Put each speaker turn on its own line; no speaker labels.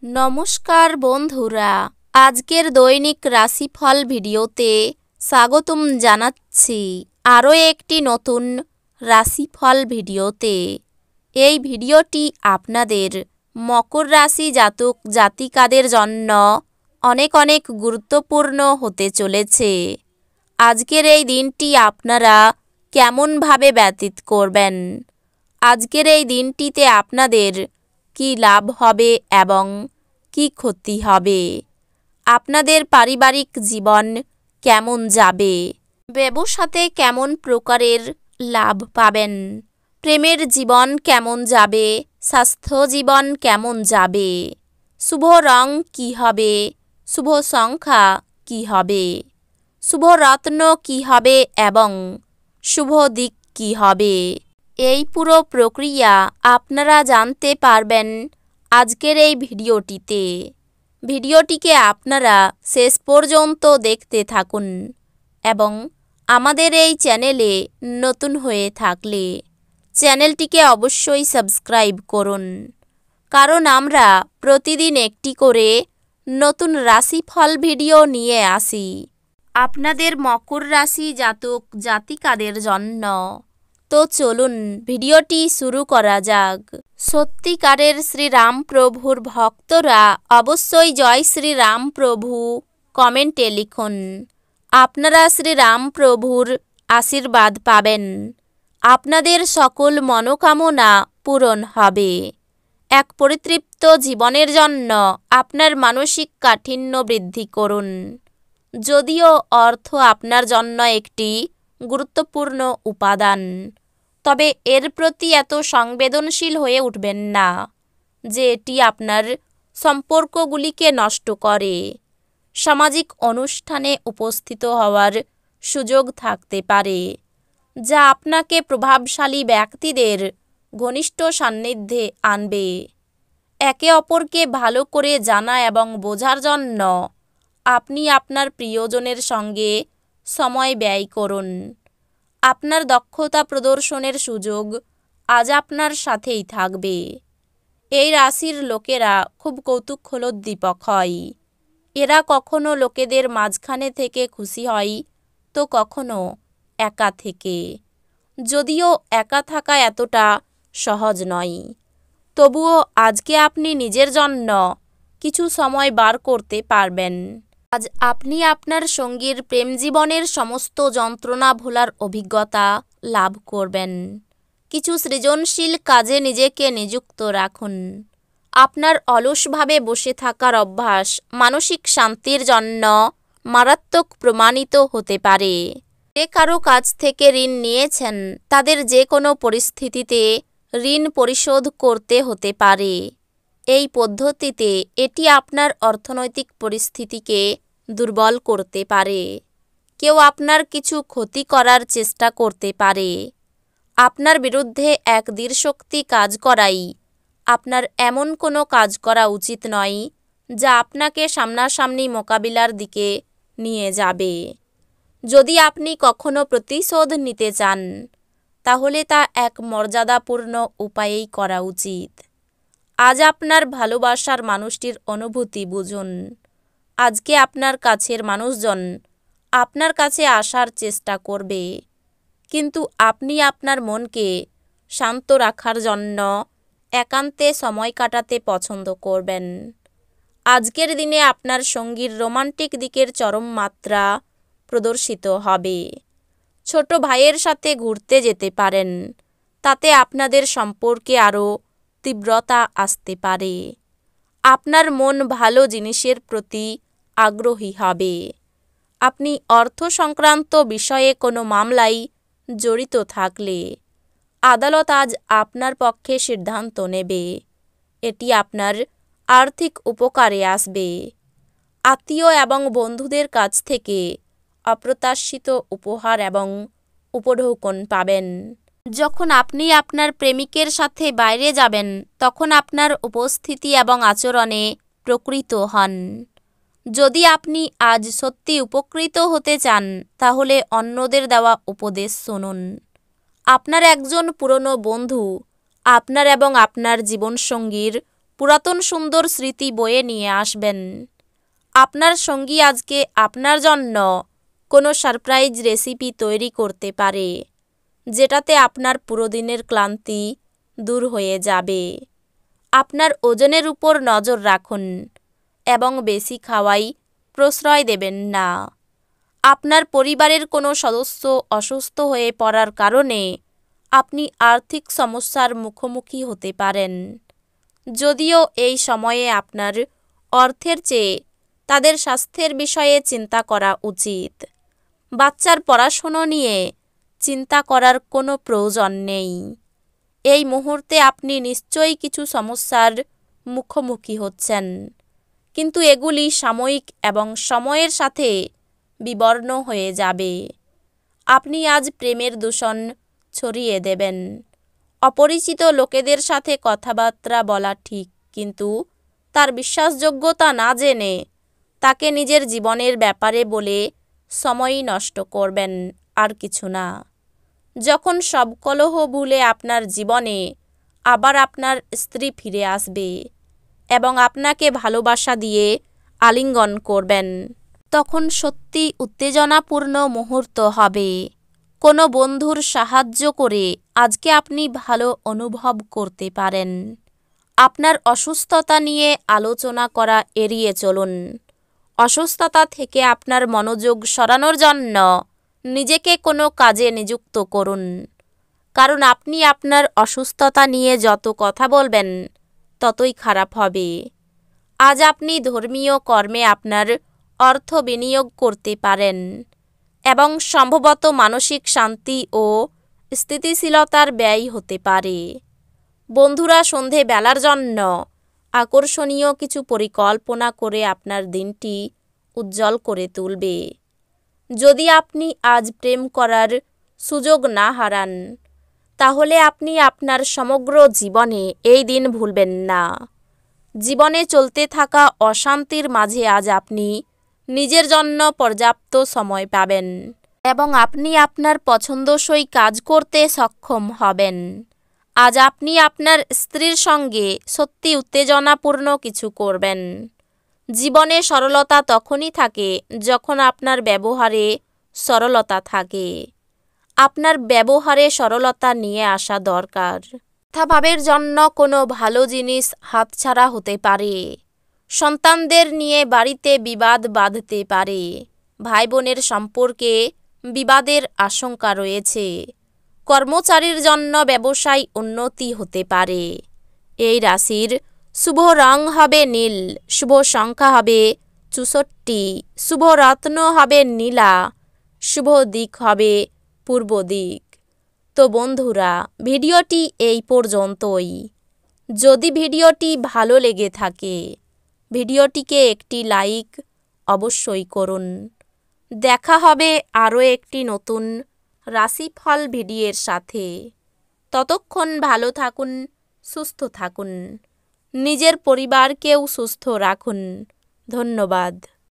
নমস্কার বন্ধুরা, আজকের দৈনিক রাশিফল ভিডিওতে স্বাগতম জানাচ্ছি আরও একটি নতুন রাশিফল ভিডিওতে। এই ভিডিওটি আপনাদের মকর রাশি জাতক জাতিকাদের জন্য অনেক অনেক গুরুত্বপূর্ণ হতে চলেছে। আজকের এই দিনটি আপনারা কেমনভাবে ব্যতীত করবেন, আজকের এই দিনটিতে আপনাদের কি লাভ হবে এবং কি ক্ষতি হবে, আপনাদের পারিবারিক জীবন কেমন যাবে, ব্যবসাতে কেমন প্রকারের লাভ পাবেন, প্রেমের জীবন কেমন যাবে, স্বাস্থ্য জীবন কেমন যাবে, শুভ রং কি হবে, শুভ সংখ্যা কি হবে, শুভ রত্ন কি হবে এবং শুভ দিক কি হবে, এই পুরো প্রক্রিয়া আপনারা জানতে পারবেন আজকের এই ভিডিওটিতে। ভিডিওটিকে আপনারা শেষ পর্যন্ত দেখতে থাকুন এবং আমাদের এই চ্যানেলে নতুন হয়ে থাকলে চ্যানেলটিকে অবশ্যই সাবস্ক্রাইব করুন, কারণ আমরা প্রতিদিন একটি করে নতুন রাশিফল ভিডিও নিয়ে আসি আপনাদের মকর রাশি জাতক জাতিকাদের জন্য। তো চলুন ভিডিওটি শুরু করা যাক। সত্যিকারের শ্রীরাম প্রভুর ভক্তরা অবশ্যই জয় শ্রীরাম প্রভু কমেন্টে লিখুন। আপনারা শ্রীরাম প্রভুর আশীর্বাদ পাবেন, আপনাদের সকল মনোকামনা পূরণ হবে। এক পরিতৃপ্ত জীবনের জন্য আপনার মানসিক কাঠিন্য বৃদ্ধি করুন। যদিও অর্থ আপনার জন্য একটি গুরুত্বপূর্ণ উপাদান, তবে এর প্রতি এত সংবেদনশীল হয়ে উঠবেন না যে এটি আপনার সম্পর্কগুলিকে নষ্ট করে। সামাজিক অনুষ্ঠানে উপস্থিত হওয়ার সুযোগ থাকতে পারে, যা আপনাকে প্রভাবশালী ব্যক্তিদের ঘনিষ্ঠ সান্নিধ্যে আনবে। একে অপরকে ভালো করে জানা এবং বোঝার জন্য আপনি আপনার প্রিয়জনের সঙ্গে সময় ব্যয় করুন। আপনার দক্ষতা প্রদর্শনের সুযোগ আজ আপনার সাথেই থাকবে। এই রাশির লোকেরা খুব কৌতূহলোদ্দীপক হয়। এরা কখনো লোকেদের মাঝখানে থেকে খুশি হয়, তো কখনো একা থেকে। যদিও একা থাকা এতটা সহজ নয়, তবুও আজকে আপনি নিজের জন্য কিছু সময় বার করতে পারবেন। আজ আপনি আপনার সঙ্গীর প্রেম জীবনের সমস্ত যন্ত্রণা ভোলার অভিজ্ঞতা লাভ করবেন। কিছু সৃজনশীল কাজে নিজেকে নিযুক্ত রাখুন। আপনার অলসভাবে বসে থাকার অভ্যাস মানসিক শান্তির জন্য মারাত্মক প্রমাণিত হতে পারে। যে কারো কাছ থেকে ঋণ নিয়েছেন, তাদের যে কোনো পরিস্থিতিতে ঋণ পরিশোধ করতে হতে পারে। এই পদ্ধতিতে এটি আপনার অর্থনৈতিক পরিস্থিতিকে দুর্বল করতে পারে। কেউ আপনার কিছু ক্ষতি করার চেষ্টা করতে পারে। আপনার বিরুদ্ধে এক দৃঢ়শক্তি কাজ করাই আপনার এমন কোনো কাজ করা উচিত নয় যা আপনাকে সামনাসামনি মোকাবিলার দিকে নিয়ে যাবে। যদি আপনি কখনো প্রতিশোধ নিতে চান, তাহলে তা এক মর্যাদাপূর্ণ উপায়েই করা উচিত। আজ আপনার ভালোবাসার মানুষটির অনুভূতি বুঝুন। আজকে আপনার কাছের মানুষজন আপনার কাছে আসার চেষ্টা করবে, কিন্তু আপনি আপনার মনকে শান্ত রাখার জন্য একান্তে সময় কাটাতে পছন্দ করবেন। আজকের দিনে আপনার সঙ্গীর রোমান্টিক দিকের চরম মাত্রা প্রদর্শিত হবে। ছোট ভাইয়ের সাথে ঘুরতে যেতে পারেন, তাতে আপনাদের সম্পর্কে আরও তীব্রতা আসতে পারে। আপনার মন ভালো জিনিসের প্রতি আগ্রহী হবে। আপনি অর্থ সংক্রান্ত বিষয়ে কোনো মামলায় জড়িত থাকলে আদালত আজ আপনার পক্ষে সিদ্ধান্ত নেবে। এটি আপনার আর্থিক উপকারে আসবে। আত্মীয় এবং বন্ধুদের কাছ থেকে অপ্রত্যাশিত উপহার এবং উপঢৌকন পাবেন। যখন আপনি আপনার প্রেমিকের সাথে বাইরে যাবেন, তখন আপনার উপস্থিতি এবং আচরণে প্রকৃত হন। যদি আপনি আজ সত্যি উপকৃত হতে চান, তাহলে অন্যদের দেওয়া উপদেশ শুনুন। আপনার একজন পুরনো বন্ধু আপনার এবং আপনার জীবনসঙ্গীর পুরাতন সুন্দর স্মৃতি বয়ে নিয়ে আসবেন। আপনার সঙ্গী আজকে আপনার জন্য কোনো সারপ্রাইজ রেসিপি তৈরি করতে পারে, যেটাতে আপনার পুরো দিনের ক্লান্তি দূর হয়ে যাবে। আপনার ওজনের উপর নজর রাখুন এবং বেশি খাওয়াই প্রশ্রয় দেবেন না। আপনার পরিবারের কোনো সদস্য অসুস্থ হয়ে পড়ার কারণে আপনি আর্থিক সমস্যার মুখোমুখি হতে পারেন। যদিও এই সময়ে আপনার অর্থের চেয়ে তাদের স্বাস্থ্যের বিষয়ে চিন্তা করা উচিত। বাচ্চার পড়াশুনো নিয়ে চিন্তা করার কোনো প্রয়োজন নেই। এই মুহূর্তে আপনি নিশ্চয়ই কিছু সমস্যার মুখোমুখি হচ্ছেন, কিন্তু এগুলি সাময়িক এবং সময়ের সাথে বিবর্ণ হয়ে যাবে। আপনি আজ প্রেমের দূষণ ছড়িয়ে দেবেন। অপরিচিত লোকেদের সাথে কথাবার্তা বলা ঠিক, কিন্তু তার বিশ্বাসযোগ্যতা না জেনে তাকে নিজের জীবনের ব্যাপারে বলে সময় নষ্ট করবেন, আর কিছু না। যখন সব কলহ ভুলে আপনার জীবনে আবার আপনার স্ত্রী ফিরে আসবে এবং আপনাকে ভালোবাসা দিয়ে আলিঙ্গন করবেন, তখন সত্যি উত্তেজনাপূর্ণ মুহূর্ত হবে। কোনো বন্ধুর সাহায্য করে আজকে আপনি ভালো অনুভব করতে পারেন। আপনার অসুস্থতা নিয়ে আলোচনা করা এড়িয়ে চলুন। অসুস্থতা থেকে আপনার মনোযোগ সরানোর জন্য নিজেকে কোনো কাজে নিযুক্ত করুন, কারণ আপনি আপনার অসুস্থতা নিয়ে যত কথা বলবেন ততই খারাপ হবে। আজ আপনি ধর্মীয় কর্মে আপনার অর্থ বিনিয়োগ করতে পারেন এবং সম্ভবত মানসিক শান্তি ও স্থিতিশীলতার ব্যয় হতে পারে। বন্ধুরা সন্ধেবেলার জন্য আকর্ষণীয় কিছু পরিকল্পনা করে আপনার দিনটি উজ্জ্বল করে তুলবে। যদি আপনি আজ প্রেম করার সুযোগ না হারান, তাহলে আপনি আপনার সমগ্র জীবনে এই দিন ভুলবেন না। জীবনে চলতে থাকা অশান্তির মাঝে আজ আপনি নিজের জন্য পর্যাপ্ত সময় পাবেন এবং আপনি আপনার পছন্দসই কাজ করতে সক্ষম হবেন। আজ আপনি আপনার স্ত্রীর সঙ্গে সত্যি উত্তেজনাপূর্ণ কিছু করবেন। জীবনে সরলতা তখনই থাকে যখন আপনার ব্যবহারে সরলতা থাকে। আপনার ব্যবহারে সরলতা নিয়ে আসা দরকার। মিথ্যাভাবের জন্য কোনো ভালো জিনিস হাতছাড়া হতে পারে। সন্তানদের নিয়ে বাড়িতে বিবাদ বাঁধতে পারে। ভাই বোনের সম্পর্কে বিবাদের আশঙ্কা রয়েছে। কর্মচারীর জন্য ব্যবসায় উন্নতি হতে পারে। এই রাশির শুভ রং হবে নীল, শুভ সংখ্যা হবে 64, শুভ রত্ন হবে নীলা, শুভ দিক হবে পূর্ব দিক। তো বন্ধুরা, ভিডিওটি এই পর্যন্তই। যদি ভিডিওটি ভালো লেগে থাকে, ভিডিওটিকে একটি লাইক অবশ্যই করুন। দেখা হবে আরও একটি নতুন রাশিফল ভিডিওর সাথে। ততক্ষণ ভালো থাকুন, সুস্থ থাকুন, নিজের পরিবারকেও সুস্থ রাখুন। ধন্যবাদ।